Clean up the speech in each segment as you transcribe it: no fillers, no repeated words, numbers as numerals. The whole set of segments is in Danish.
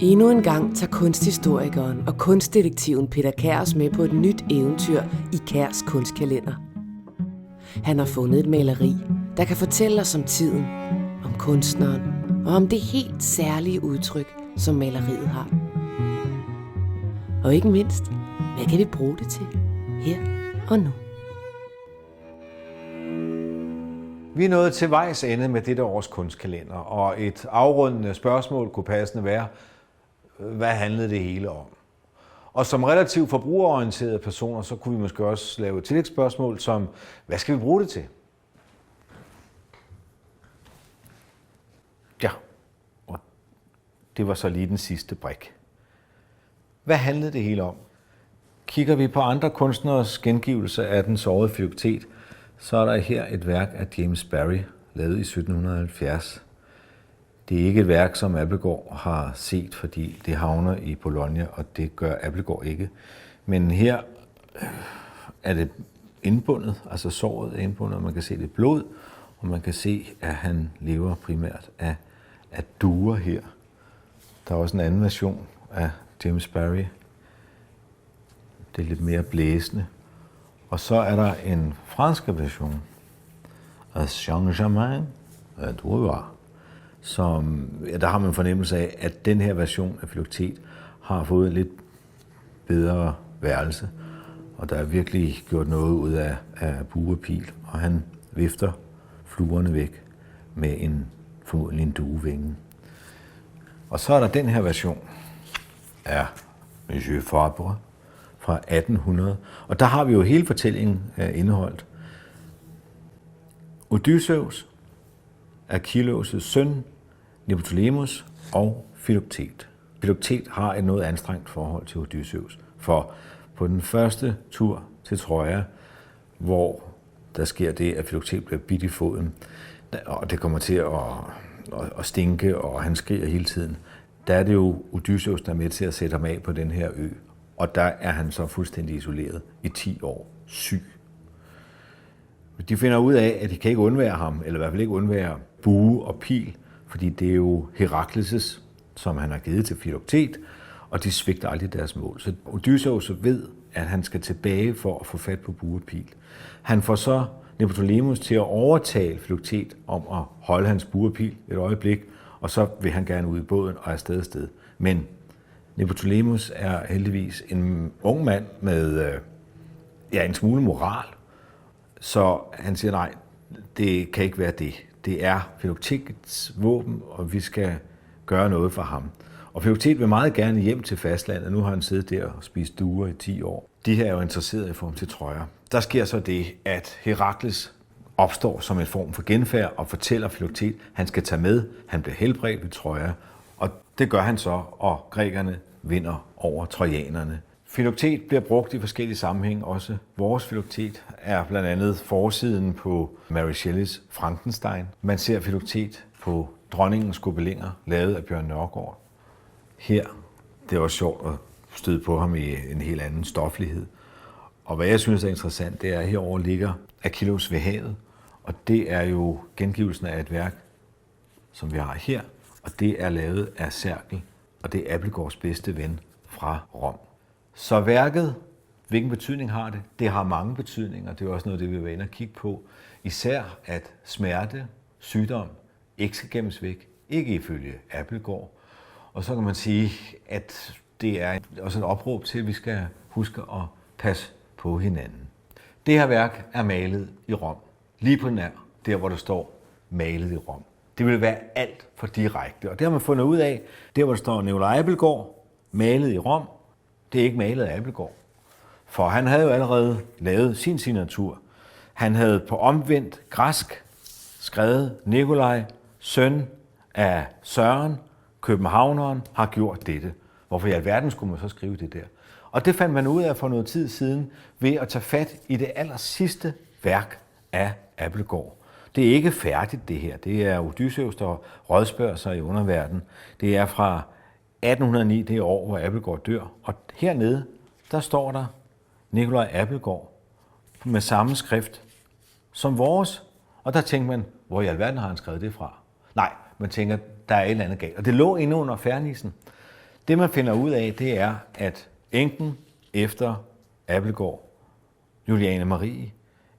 Endnu en gang tager kunsthistorikeren og kunstdetektiven Peter Kjærs med på et nyt eventyr i Kjærs kunstkalender. Han har fundet et maleri, der kan fortælle os om tiden, om kunstneren og om det helt særlige udtryk, som maleriet har. Og ikke mindst, hvad kan vi bruge det til her og nu? Vi er nået til vejs ende med dette års kunstkalender, og et afrundende spørgsmål kunne passende være, hvad handlede det hele om? Og som relativt forbrugerorienterede personer, så kunne vi måske også lave et tillægsspørgsmål som, hvad skal vi bruge det til? Ja, og det var så lige den sidste brik. Hvad handlede det hele om? Kigger vi på andre kunstneres gengivelse af den sårede filoktet, så er der her et værk af James Barrie, lavet i 1770. Det er ikke et værk, som Abildgaard har set, fordi det havner i Bologna, og det gør Abildgaard ikke. Men her er det indbundet, altså såret er indbundet, og man kan se det blod, og man kan se, at han lever primært af duer her. Der er også en anden version af James Barrie. Det er lidt mere blæsende. Og så er der en fransk version af Saint-Germain af Drouin, som, ja, der har man fornemmelse af, at den her version af filoktet har fået lidt bedre værelse, og der er virkelig gjort noget ud af bue og pil, og han vifter fluerne væk med formodentlig en duevinge. Og så er der den her version af Monsieur Fabre fra 1800, og der har vi jo hele fortællingen indeholdt. Odysseus, Achilleus' søn, Neoptolemus og Filoktet. Filoktet har et noget anstrengt forhold til Odysseus, for på den første tur til Troja, hvor der sker det, at Filoktet bliver bidt i foden, og det kommer til at stinke, og han skriger hele tiden, der er det jo Odysseus, der er med til at sætte ham af på den her ø, og der er han så fuldstændig isoleret i 10 år, syg. De finder ud af, at de kan ikke undvære ham, eller i hvert fald ikke undvære bue og pil, fordi det er jo Herakles, som han har givet til Filoktet, og de svigter aldrig deres mål. Så Odysseus ved, at han skal tilbage for at få fat på bue og pil. Han får så Neoptolemus til at overtale Filoktet om at holde hans bue og pil et øjeblik, og så vil han gerne ud i båden og afsted. Men Neoptolemus er heldigvis en ung mand med en smule moral, så han siger, nej, det kan ikke være det. Det er Filoktets våben, og vi skal gøre noget for ham. Og Filoktet vil meget gerne hjem til fastlandet. Nu har han siddet der og spist duer i 10 år. De her er jo interesseret i form til Troja. Der sker så det, at Herakles opstår som en form for genfærd og fortæller Filoktet, at han skal tage med. Han bliver helbredt ved Troja, og det gør han så, og grækerne vinder over trojanerne. Filoktet bliver brugt i forskellige sammenhænge. Også vores Filoktet er blandt andet forsiden på Mary Shelleys Frankenstein. Man ser Filoktet på Dronningens Gobelinger, lavet af Bjørn Nørgaard. Her, det er også sjovt at støde på ham i en helt anden stoflighed. Og hvad jeg synes er interessant, det er, at herover ligger Achilleus ved havet, og det er jo gengivelsen af et værk, som vi har her, og det er lavet af Cerkel, og det er Abildgaards bedste ven fra Rom. Så værket, hvilken betydning har det? Det har mange betydninger. Det er også noget, det vi vil være inde og kigge på. Især at smerte, sygdom ikke skal gemmes væk. Ikke ifølge Abildgaard. Og så kan man sige, at det er også et opråb til, at vi skal huske at passe på hinanden. Det her værk er malet i Rom. Lige på nær, der hvor der står malet i Rom. Det vil være alt for direkte. Og det har man fundet ud af. Der hvor der står Nicolai Abildgaard, malet i Rom, det er ikke malet af Abildgaard. For han havde jo allerede lavet sin signatur. Han havde på omvendt græsk skrevet, Nikolaj, søn af Søren, københavneren, har gjort dette. Hvorfor i alverden skulle man så skrive det der? Og det fandt man ud af for noget tid siden ved at tage fat i det aller sidste værk af Abildgaard. Det er ikke færdigt det her. Det er Odysseus, der rådspørger sig i underverdenen. Det er fra 1809, det år, hvor Abildgaard dør. Og hernede, der står der Nicolai Abildgaard med samme skrift som vores. Og der tænker man, hvor i alverden har han skrevet det fra? Nej, man tænker, der er et eller andet galt. Og det lå inde under fernisen. Det man finder ud af, det er, at enken efter Abildgaard, Juliane Marie,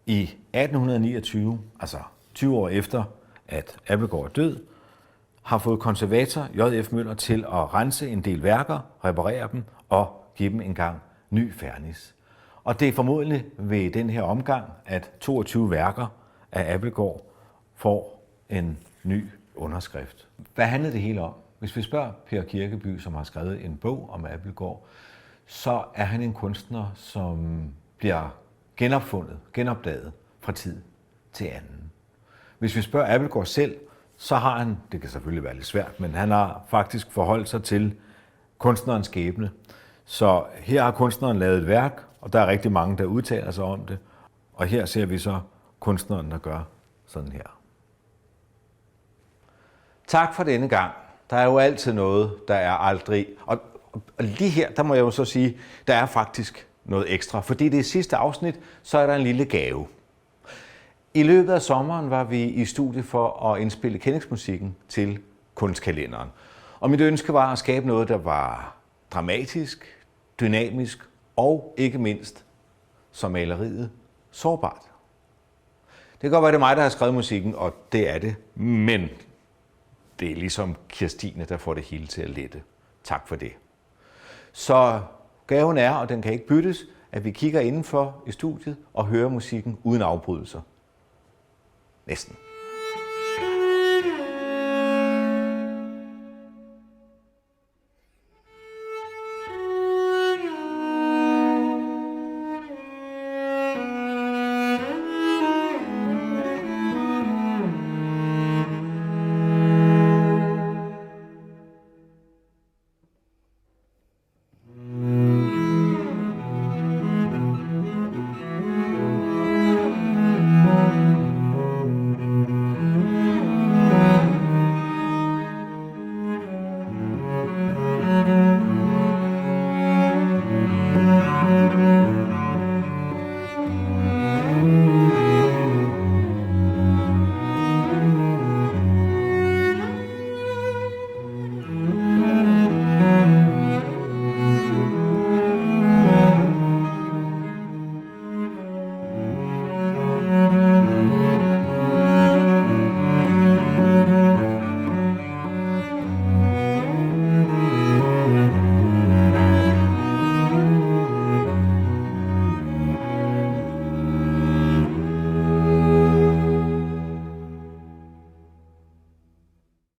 i 1829, altså 20 år efter, at Abildgaard er død, har fået konservator J.F. Møller til at rense en del værker, reparere dem og give dem en gang ny fernis. Og det er formodentlig ved den her omgang, at 22 værker af Abildgaard får en ny underskrift. Hvad handlede det hele om? Hvis vi spørger Per Kirkeby, som har skrevet en bog om Abildgaard, så er han en kunstner, som bliver genopfundet, genopdaget fra tid til anden. Hvis vi spørger Abildgaard selv, så har han, det kan selvfølgelig være lidt svært, men han har faktisk forholdt sig til kunstnerens skæbne. Så her har kunstneren lavet et værk, og der er rigtig mange, der udtaler sig om det. Og her ser vi så kunstneren, der gør sådan her. Tak for denne gang. Der er jo altid noget, der er aldrig. Og lige her, der må jeg jo så sige, der er faktisk noget ekstra. Fordi det er sidste afsnit, så er der en lille gave. I løbet af sommeren var vi i studiet for at indspille kendingsmusikken til kunstkalenderen. Og mit ønske var at skabe noget, der var dramatisk, dynamisk og ikke mindst, som maleriet, sårbart. Det kan godt være, det er mig, der har skrevet musikken, og det er det. Men det er ligesom Kirstine, der får det hele til at lette. Tak for det. Så gaven er, og den kan ikke byttes, at vi kigger indenfor i studiet og hører musikken uden afbrydelser. Næsten.